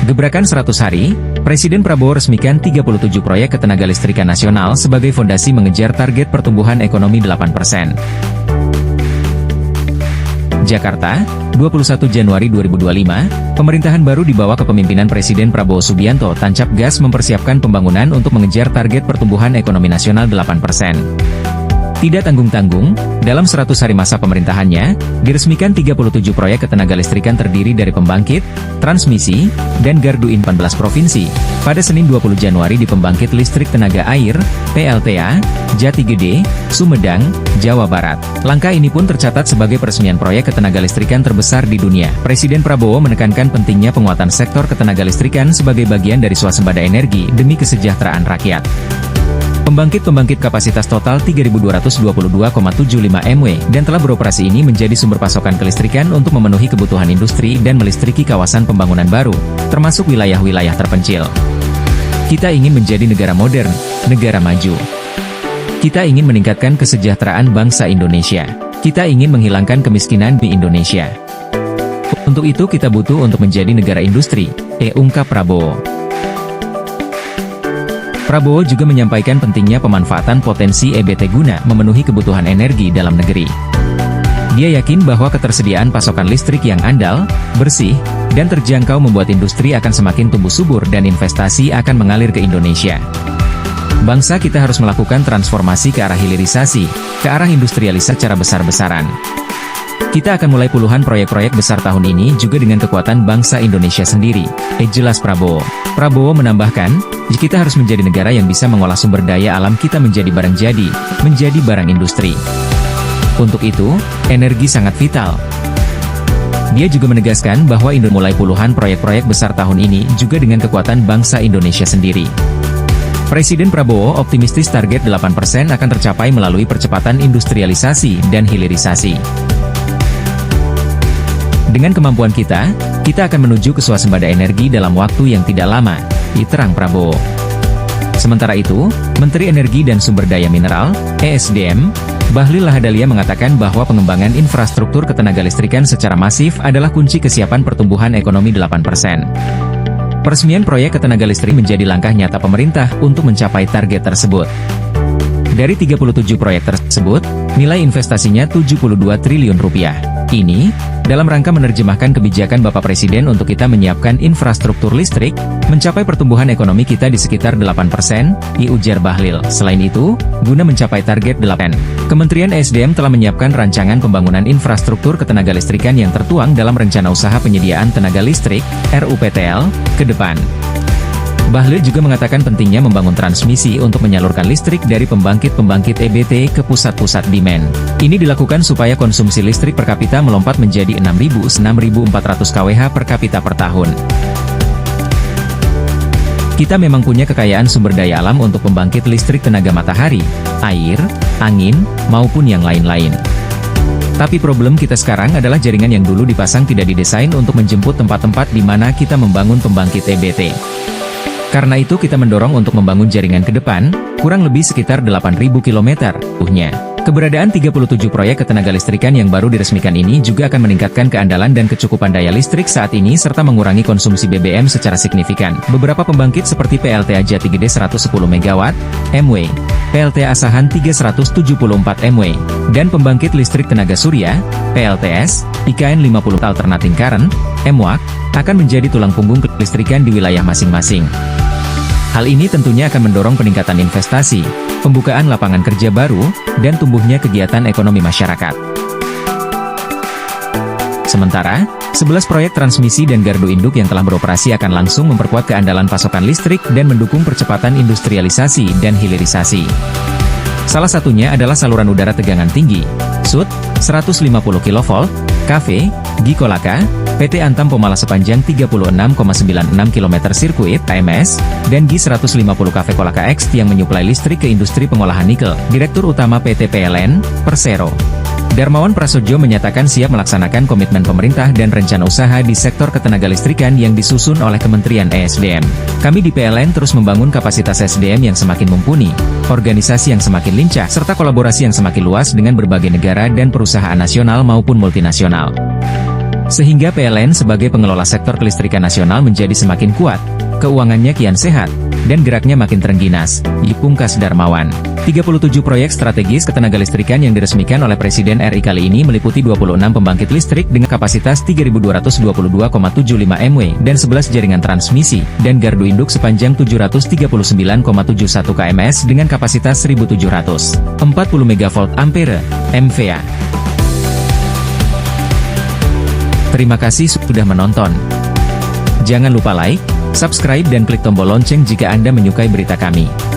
Gebrakan 100 hari, Presiden Prabowo resmikan 37 proyek ketenagalistrikan nasional sebagai fondasi mengejar target pertumbuhan ekonomi 8%. Jakarta, 21 Januari 2025, pemerintahan baru di bawah kepemimpinan Presiden Prabowo Subianto tancap gas mempersiapkan pembangunan untuk mengejar target pertumbuhan ekonomi nasional 8%. Tidak tanggung-tanggung, dalam 100 hari masa pemerintahannya, diresmikan 37 proyek ketenagalistrikan terdiri dari pembangkit, transmisi, dan gardu in 14 provinsi. Pada Senin 20 Januari di Pembangkit Listrik Tenaga Air, PLTA, Jati Gede, Sumedang, Jawa Barat. Langkah ini pun tercatat sebagai peresmian proyek ketenagalistrikan terbesar di dunia. Presiden Prabowo menekankan pentingnya penguatan sektor ketenagalistrikan sebagai bagian dari swasembada energi demi kesejahteraan rakyat. Pembangkit kapasitas total 3.222,75 MW dan telah beroperasi ini menjadi sumber pasokan kelistrikan untuk memenuhi kebutuhan industri dan melistriki kawasan pembangunan baru, termasuk wilayah-wilayah terpencil. Kita ingin menjadi negara modern, negara maju. Kita ingin meningkatkan kesejahteraan bangsa Indonesia. Kita ingin menghilangkan kemiskinan di Indonesia. Untuk itu kita butuh untuk menjadi negara industri, ungkap Prabowo. Prabowo juga menyampaikan pentingnya pemanfaatan potensi EBT guna memenuhi kebutuhan energi dalam negeri. Dia yakin bahwa ketersediaan pasokan listrik yang andal, bersih, dan terjangkau membuat industri akan semakin tumbuh subur dan investasi akan mengalir ke Indonesia. Bangsa kita harus melakukan transformasi ke arah hilirisasi, ke arah industrialisasi secara besar-besaran. Kita akan mulai puluhan proyek-proyek besar tahun ini juga dengan kekuatan bangsa Indonesia sendiri, jelas Prabowo. Prabowo menambahkan, kita harus menjadi negara yang bisa mengolah sumber daya alam kita menjadi barang jadi, menjadi barang industri. Untuk itu, energi sangat vital. Dia juga menegaskan bahwa Indonesia mulai puluhan proyek-proyek besar tahun ini juga dengan kekuatan bangsa Indonesia sendiri. Presiden Prabowo optimistis target 8% akan tercapai melalui percepatan industrialisasi dan hilirisasi. Dengan kemampuan kita akan menuju ke swasembada energi dalam waktu yang tidak lama, diterang Prabowo. Sementara itu, Menteri Energi dan Sumber Daya Mineral, (ESDM), Bahlil Lahadalia mengatakan bahwa pengembangan infrastruktur ketenagalistrikan secara masif adalah kunci kesiapan pertumbuhan ekonomi 8%. Peresmian proyek ketenagalistrikan menjadi langkah nyata pemerintah untuk mencapai target tersebut. Dari 37 proyek tersebut, nilai investasinya 72 triliun rupiah. Ini, dalam rangka menerjemahkan kebijakan Bapak Presiden untuk kita menyiapkan infrastruktur listrik, mencapai pertumbuhan ekonomi kita di sekitar 8%, ujar Bahlil. Selain itu, guna mencapai target 8, Kementerian ESDM telah menyiapkan rancangan pembangunan infrastruktur ketenagalistrikan yang tertuang dalam Rencana Usaha Penyediaan Tenaga Listrik, RUPTL, ke depan. Bahlil juga mengatakan pentingnya membangun transmisi untuk menyalurkan listrik dari pembangkit-pembangkit EBT ke pusat-pusat demand. Ini dilakukan supaya konsumsi listrik per kapita melompat menjadi 6.400 kWh per kapita per tahun. Kita memang punya kekayaan sumber daya alam untuk pembangkit listrik tenaga matahari, air, angin, maupun yang lain-lain. Tapi problem kita sekarang adalah jaringan yang dulu dipasang tidak didesain untuk menjemput tempat-tempat di mana kita membangun pembangkit EBT. Karena itu kita mendorong untuk membangun jaringan ke depan, kurang lebih sekitar 8.000 km, Keberadaan 37 proyek ketenagalistrikan yang baru diresmikan ini juga akan meningkatkan keandalan dan kecukupan daya listrik saat ini serta mengurangi konsumsi BBM secara signifikan. Beberapa pembangkit seperti PLTA Jati Gede 110 MW, PLTA Asahan 374 MW, dan pembangkit listrik tenaga surya, PLTS, IKN 50 Alternating Current, MWAC, akan menjadi tulang punggung kelistrikan di wilayah masing-masing. Hal ini tentunya akan mendorong peningkatan investasi, pembukaan lapangan kerja baru, dan tumbuhnya kegiatan ekonomi masyarakat. Sementara, 11 proyek transmisi dan gardu induk yang telah beroperasi akan langsung memperkuat keandalan pasokan listrik dan mendukung percepatan industrialisasi dan hilirisasi. Salah satunya adalah saluran udara tegangan tinggi, SUT, 150 kV, KV, Gikolaka, PT Antam Pomala sepanjang 36,96 km sirkuit (AMS), dan Gi 150 kV Kolaka X yang menyuplai listrik ke industri pengolahan nikel. Direktur Utama PT PLN, Persero, Darmawan Prasojo menyatakan siap melaksanakan komitmen pemerintah dan rencana usaha di sektor ketenagalistrikan yang disusun oleh Kementerian ESDM. Kami di PLN terus membangun kapasitas SDM yang semakin mumpuni, organisasi yang semakin lincah, serta kolaborasi yang semakin luas dengan berbagai negara dan perusahaan nasional maupun multinasional. Sehingga PLN sebagai pengelola sektor kelistrikan nasional menjadi semakin kuat, keuangannya kian sehat, dan geraknya makin terengginas. Pungkas Darmawan. 37 proyek strategis ketenagalistrikan yang diresmikan oleh Presiden RI kali ini meliputi 26 pembangkit listrik dengan kapasitas 3.222,75 MW dan 11 jaringan transmisi, dan gardu induk sepanjang 739,71 kms dengan kapasitas 1.740 MV (MVA). Terima kasih sudah menonton. Jangan lupa like, subscribe dan klik tombol lonceng jika Anda menyukai berita kami.